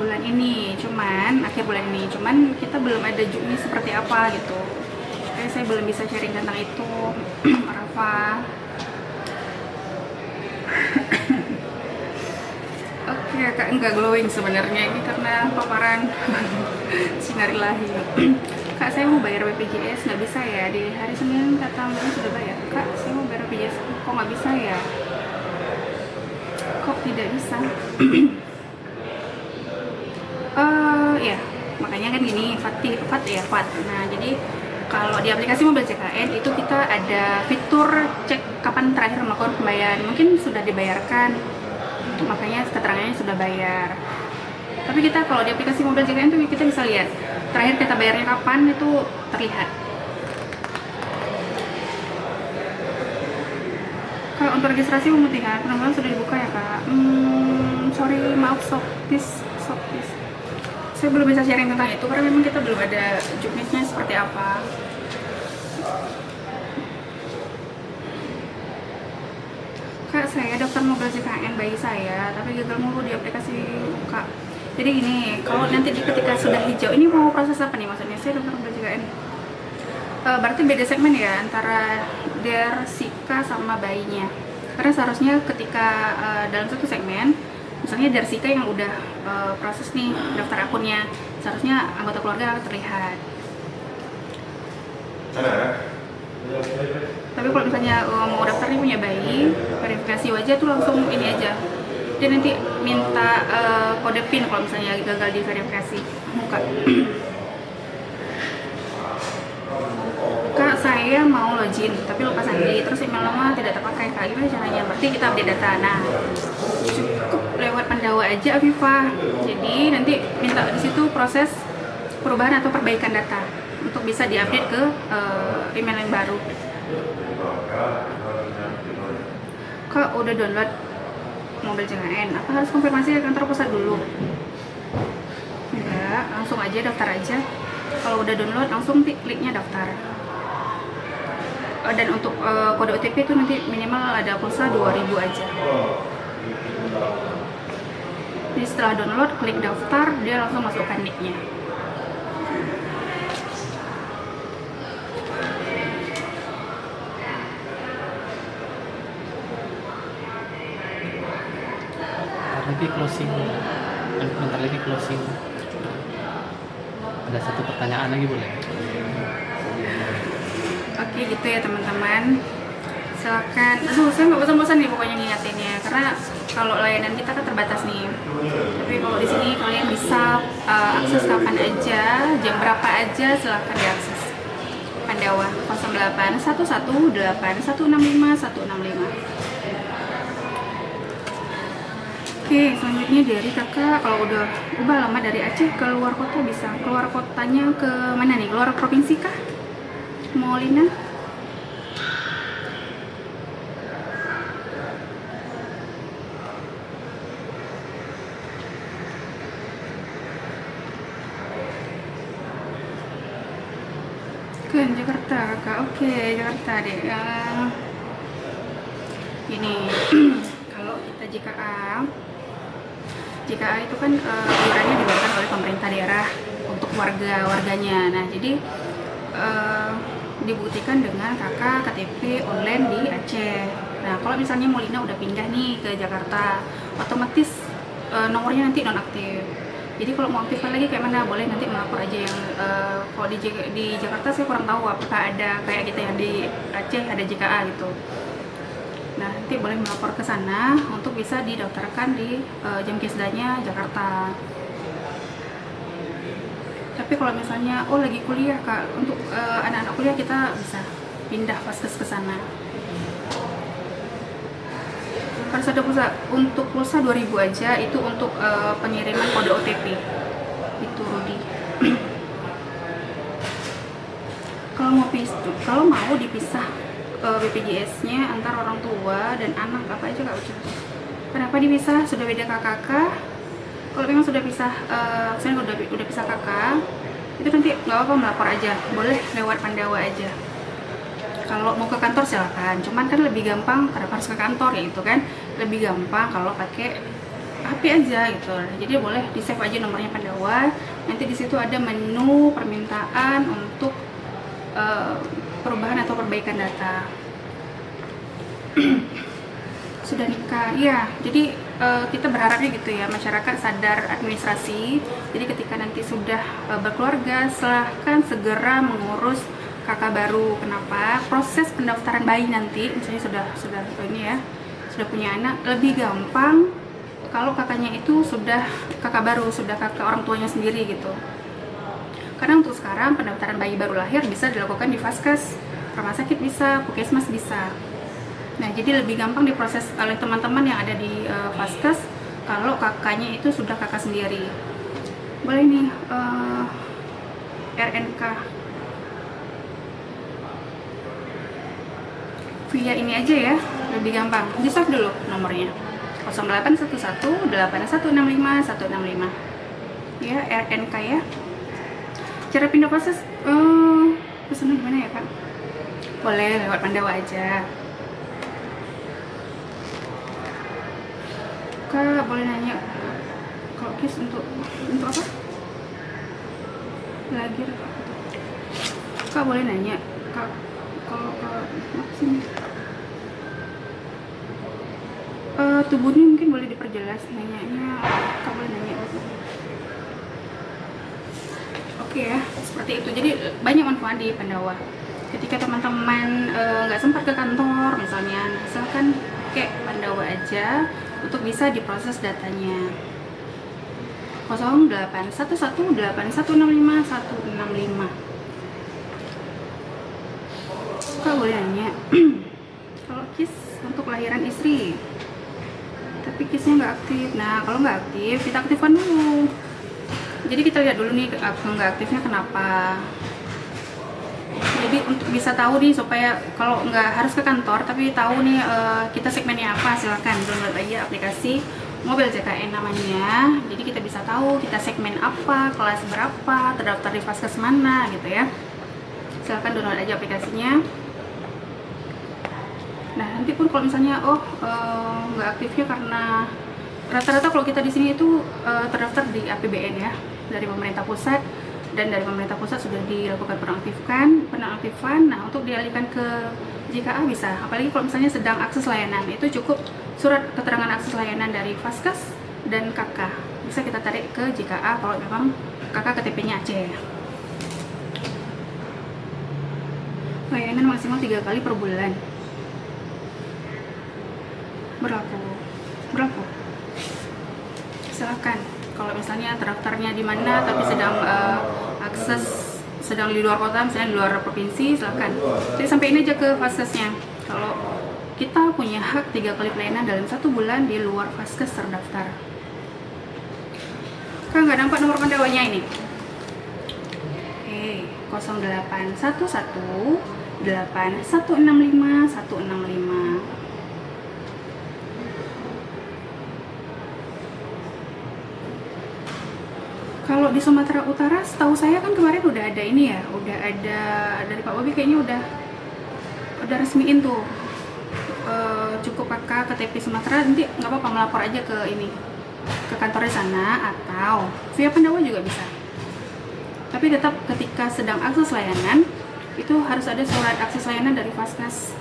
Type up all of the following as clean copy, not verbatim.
bulan ini, akhir bulan ini, cuman kita belum ada juknis seperti apa gitu. Oke, saya belum bisa sharing tentang itu. Rafa. Oke, Kak, enggak glowing sebenarnya ini karena paparan sinar ilahi. Kak, saya mau bayar BPJS, nggak bisa ya? Di hari Senin kata Mbak sudah bayar. Kak, saya mau bayar BPJS, kok nggak bisa ya? Kok tidak bisa? Ya, makanya kan gini, FAT. Nah, jadi kalau di aplikasi Mobil CKN itu kita ada fitur cek kapan terakhir melakukan pembayaran. Mungkin sudah dibayarkan, makanya keterangannya sudah bayar. Tapi kita kalau di aplikasi Mobil CKN itu kita bisa lihat terakhir kita bayarnya kapan, itu terlihat. Kak, untuk registrasi pemutihan penerbangan sudah dibuka ya, Kak? Sorry, maaf, Soptis. Saya belum bisa sharing tentang itu karena memang kita belum ada juknisnya seperti apa. Kak, saya daftar Mobil CKN bayi saya, tapi gagal mulu di aplikasi buka. Jadi gini, kalau nanti ketika sudah hijau, ini mau proses apa nih maksudnya? Saya daftar Mobil CKN. Berarti beda segmen ya antara Sika sama bayinya. Karena seharusnya ketika dalam satu segmen, misalnya Sika yang udah proses nih daftar akunnya, seharusnya anggota keluarga terlihat. Tapi kalau misalnya mau daftar nih punya bayi, verifikasi wajah tuh langsung ini aja. Dia nanti minta kode PIN kalau misalnya gagal di verifikasi muka. Kak, saya mau login tapi lupa sandi, terus email lama tidak terpakai. Kak, gimana caranya? Berarti kita update data. Nah, cukup lewat Pandawa aja, Afifah. Jadi nanti minta di situ proses perubahan atau perbaikan data untuk bisa diupdate ke email yang baru. Kak, udah download Mobil CKN, apa harus konfirmasi ke kantor pusat dulu? Enggak, langsung aja daftar aja. Kalau udah download langsung kliknya daftar. Dan untuk kode OTP itu nanti minimal ada pulsa 2000 aja. Jadi setelah download klik daftar, dia langsung masukkan nicknya. Bentar lagi closing. Ada satu pertanyaan lagi boleh? Oke, gitu ya teman-teman. Silakan. Saya nggak bosan-bosan nih pokoknya ngingatinnya, karena kalau layanan kita kan terbatas nih. Tapi kalau di sini kalian bisa akses kapan aja, jam berapa aja, silakan diakses. Pandawa 08118165 165. Oke, selanjutnya dari kakak, kalau udah ubah lama dari Aceh ke luar kota bisa. Keluar kotanya ke mana nih? Keluar provinsi kah? Mau Lina? Ke Jakarta kakak. Oke, Jakarta deh. Ini kalau kita JKA itu kan iurannya diberikan oleh pemerintah daerah untuk warganya. Nah, jadi dibuktikan dengan kakak KTP online di Aceh. Nah, kalau misalnya Molina udah pindah nih ke Jakarta, otomatis nomornya nanti nonaktif. Jadi kalau mau aktifkan lagi kayak mana, boleh nanti melapor aja yang kalau di Jakarta saya kurang tahu apakah ada kayak gitu yang di Aceh ada JKA gitu. Nah, nanti boleh melapor ke sana untuk bisa didaftarkan di Jamkesdanya Jakarta. Tapi kalau misalnya lagi kuliah Kak, untuk anak-anak kuliah kita bisa pindah Vaskes ke sana. Harus ada pulsa, untuk pulsa 2000 aja, itu untuk pengiriman kode OTP. Itu Rudi. Kalau mau dipisah BPJS-nya antar orang tua dan anak, apa aja Kak Ucap? Kenapa dipisah? Sudah beda KKK. Kalau memang sudah pisah, saya udah pisah kakak, itu nanti nggak apa-apa melapor aja, boleh lewat Pandawa aja. Kalau mau ke kantor silakan, cuman kan lebih gampang, karena harus ke kantor ya itu kan lebih gampang kalau pakai HP aja gitu. Jadi boleh di save aja nomornya Pandawa. Nanti di situ ada menu permintaan untuk perubahan atau perbaikan data. Sudah nikah, iya. Jadi kita berharapnya gitu ya, masyarakat sadar administrasi. Jadi ketika nanti sudah berkeluarga, silahkan segera mengurus kakak baru. Kenapa? Proses pendaftaran bayi nanti, misalnya sudah ini ya, sudah punya anak, lebih gampang kalau kakaknya itu sudah kakak baru, sudah kakak orang tuanya sendiri gitu. Karena untuk sekarang pendaftaran bayi baru lahir bisa dilakukan di Vaskes, rumah sakit bisa, puskesmas bisa. Nah, jadi lebih gampang diproses oleh teman-teman yang ada di Vaskes kalau kakaknya itu sudah kakak sendiri. Boleh nih RNK via ini aja ya, lebih gampang. Di save dulu nomornya 0811 8165 165 ya, RNK ya. Cara pindah proses pesannya gimana ya Kak? Boleh lewat Pandawa aja. Kak boleh nanya, kalau KIS untuk apa? Lagi Kak boleh nanya, Kak kalau apa sih? Tubuhnya mungkin boleh diperjelas nanyanya, Kak boleh nanya. Oke ya, seperti itu. Jadi banyak manfaat di Pandawa. Ketika teman-teman nggak sempat ke kantor misalnya, misalkan pakai Pandawa aja untuk bisa diproses datanya. 08118165 Kak boleh nanya, kalau KIS untuk lahiran istri tapi KISnya nggak aktif. Nah, kalau nggak aktif kita aktifkan dulu. Jadi kita lihat dulu nih nggak aktifnya kenapa. Jadi untuk bisa tahu nih, supaya kalau nggak harus ke kantor tapi tahu nih kita segmennya apa, silahkan download aja aplikasi Mobil JKN namanya. Jadi kita bisa tahu kita segmen apa, kelas berapa, terdaftar di Vaskes mana gitu ya. Silahkan download aja aplikasinya. Nah, nanti pun kalau misalnya nggak aktifnya karena rata-rata kalau kita di sini itu terdaftar di APBN ya, dari pemerintah pusat, dan dari pemerintah pusat sudah dilakukan penonaktifan. Nah, untuk dialihkan ke JKA bisa, apalagi kalau misalnya sedang akses layanan, itu cukup surat keterangan akses layanan dari Vaskes dan KK, bisa kita tarik ke JKA kalau memang KK KTP-nya Aceh. Layanan maksimal 3 kali per bulan. Berlaku. Silakan. Kalau misalnya terdaftarnya di mana tapi sedang sedang di luar kota, misalnya di luar provinsi, silakan. Jadi sampaikan aja ke Vaskesnya kalau kita punya hak 3 kali pelayanan dalam 1 bulan di luar Vaskes terdaftar. Kan nggak nampak nomor Pandawanya ini? 0811 8165 165. Kalau di Sumatera Utara, setahu saya kan kemarin udah ada ini ya, udah ada dari Pak Bobi kayaknya udah resmiin tuh. Cukup pakai KTP Sumatera, nanti nggak apa-apa melapor aja ke ini, ke kantornya sana, atau via Pandawa juga bisa. Tapi tetap ketika sedang akses layanan, itu harus ada surat akses layanan dari Vaskes.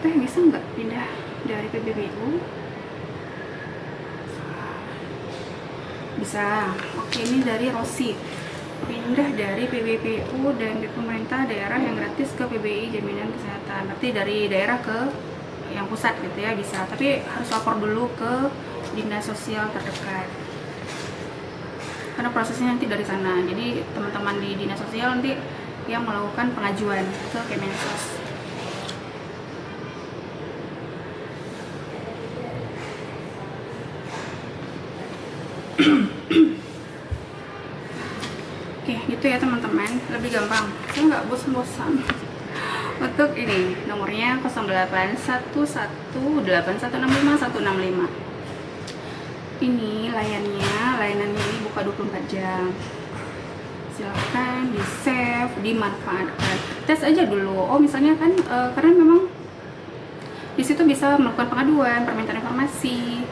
Teh bisa nggak pindah dari PBBU? Bisa. Oke, ini dari Rosi. Pindah dari PBPU dan di pemerintah daerah yang gratis ke PBI Jaminan Kesehatan. Berarti dari daerah ke yang pusat gitu ya, bisa. Tapi harus lapor dulu ke dinas sosial terdekat. Karena prosesnya nanti dari sana. Jadi teman-teman di dinas sosial nanti yang melakukan pengajuan ke Kemensos. Oke, gitu ya teman-teman, lebih gampang. Saya nggak bosan-bosan. Untuk ini nomornya 08118165 ini layanannya ini buka 24 jam. Silahkan di save, dimanfaatkan. Tes aja dulu. Oh misalnya kan karena memang di Di situ bisa melakukan pengaduan, permintaan informasi,